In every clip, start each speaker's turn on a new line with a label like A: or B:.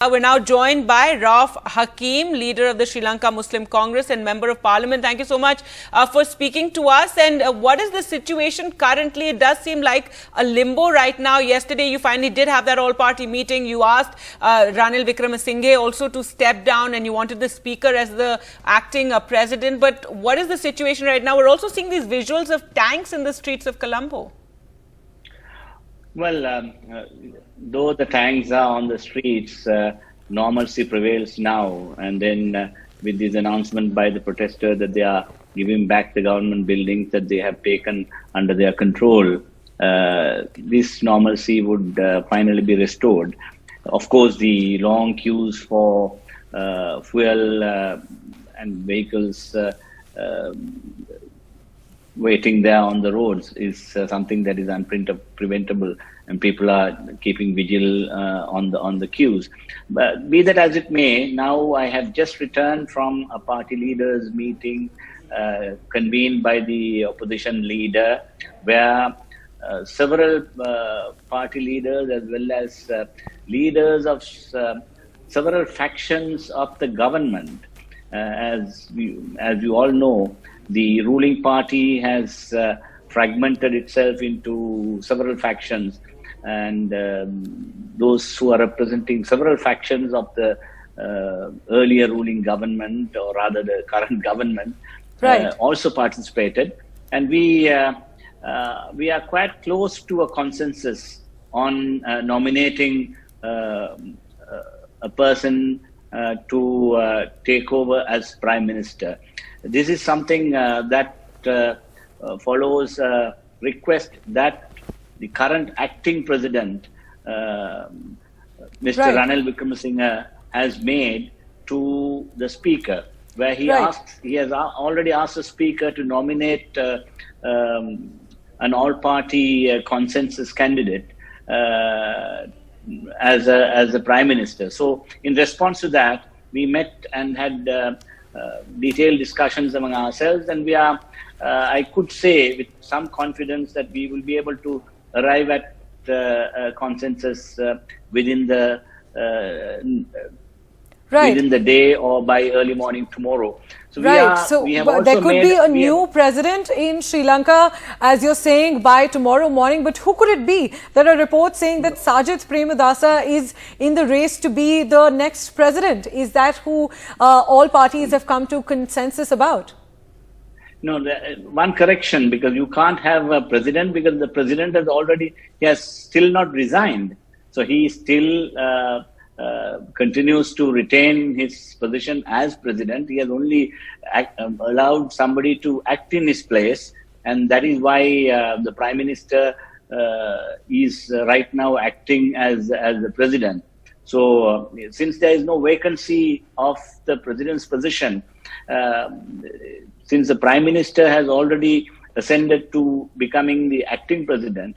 A: We're now joined by Rauff Hakeem, leader of the Sri Lanka Muslim Congress and member of parliament. Thank you so much for speaking to us. And what is the situation currently? It does seem like a limbo right now. Yesterday, you finally did have that all-party meeting. You asked Ranil Wickremesinghe also to step down, and you wanted the speaker as the acting president. But what is the situation right now? We're also seeing these visuals of tanks in the streets of Colombo.
B: Well, though the tanks are on the streets, normalcy prevails now. And then with this announcement by the protester that they are giving back the government buildings that they have taken under their control, this normalcy would finally be restored. Of course, the long queues for fuel and vehicles waiting there on the roads is something that is unpreventable, and people are keeping vigil on the queues. But be that as it may, now I have just returned from a party leaders meeting convened by the opposition leader, where several party leaders as well as leaders of several factions of the government, as you all know, the ruling party has fragmented itself into several factions, and those who are representing several factions of the earlier ruling government, or rather the current government, also participated. And we are quite close to a consensus on nominating a person to take over as Prime Minister. This is something that follows a request that the current acting president, Mr. Ranil Wickremesinghe, has made to the speaker, where he has already asked the speaker to nominate an all-party consensus candidate as a prime minister. So, in response to that, we met and had detailed discussions among ourselves, and we are, I could say with some confidence, that we will be able to arrive at a consensus within the within the day or by early morning tomorrow. So
A: there could be a new president in Sri Lanka, as you're saying, by tomorrow morning. But who could it be? There are reports saying that Sajith Premadasa is in the race to be the next president. Is that who all parties have come to consensus about?
B: No, one correction, because you can't have a president, because the president has still not resigned. So he still continues to retain his position as president. He has only allowed somebody to act in his place, and that is why the Prime Minister is right now acting as the president. So since there is no vacancy of the president's position, since the Prime Minister has already ascended to becoming the acting president,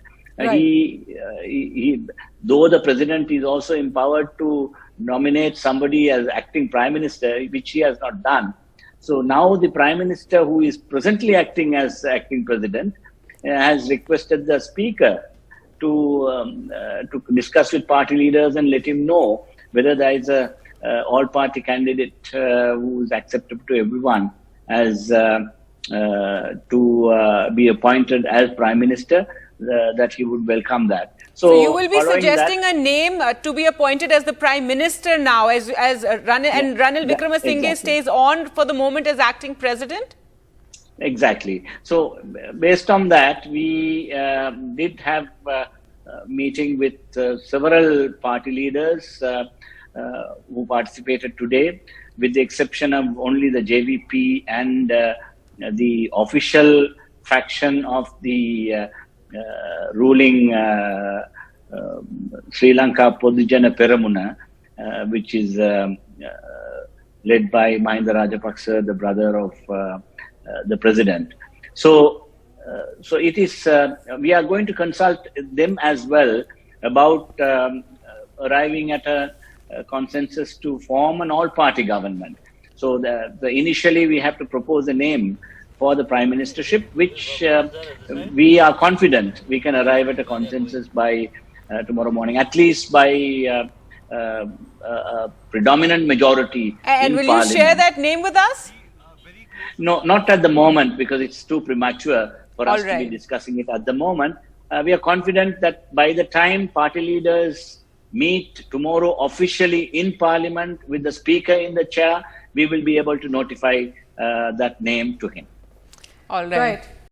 B: though the president is also empowered to nominate somebody as acting prime minister, which he has not done. So now the prime minister, who is presently acting as acting president, has requested the speaker to discuss with party leaders and let him know whether there is a all-party candidate who is acceptable to everyone as to be appointed as prime minister. That he would welcome that.
A: So you will be suggesting a name to be appointed as the Prime Minister now, as Ranil Wickremesinghe stays on for the moment as acting president?
B: Exactly. So based on that, we did have a meeting with several party leaders who participated today, with the exception of only the JVP and the official faction of the ruling Sri Lanka Podujana Peramuna, which is led by Mahinda Rajapaksa, the brother of the president. So it is. We are going to consult them as well about arriving at a consensus to form an all-party government. So initially we have to propose a name for the prime ministership, which we are confident we can arrive at a consensus by tomorrow morning, at least by a predominant majority
A: And
B: in
A: will
B: Parliament.
A: you share that name with us?
B: No, not at the moment, because it's too premature for us
A: All
B: to be
A: right.
B: discussing it at the moment. We are confident that by the time party leaders meet tomorrow officially in Parliament with the Speaker in the chair, we will be able to notify that name to him.
A: All right.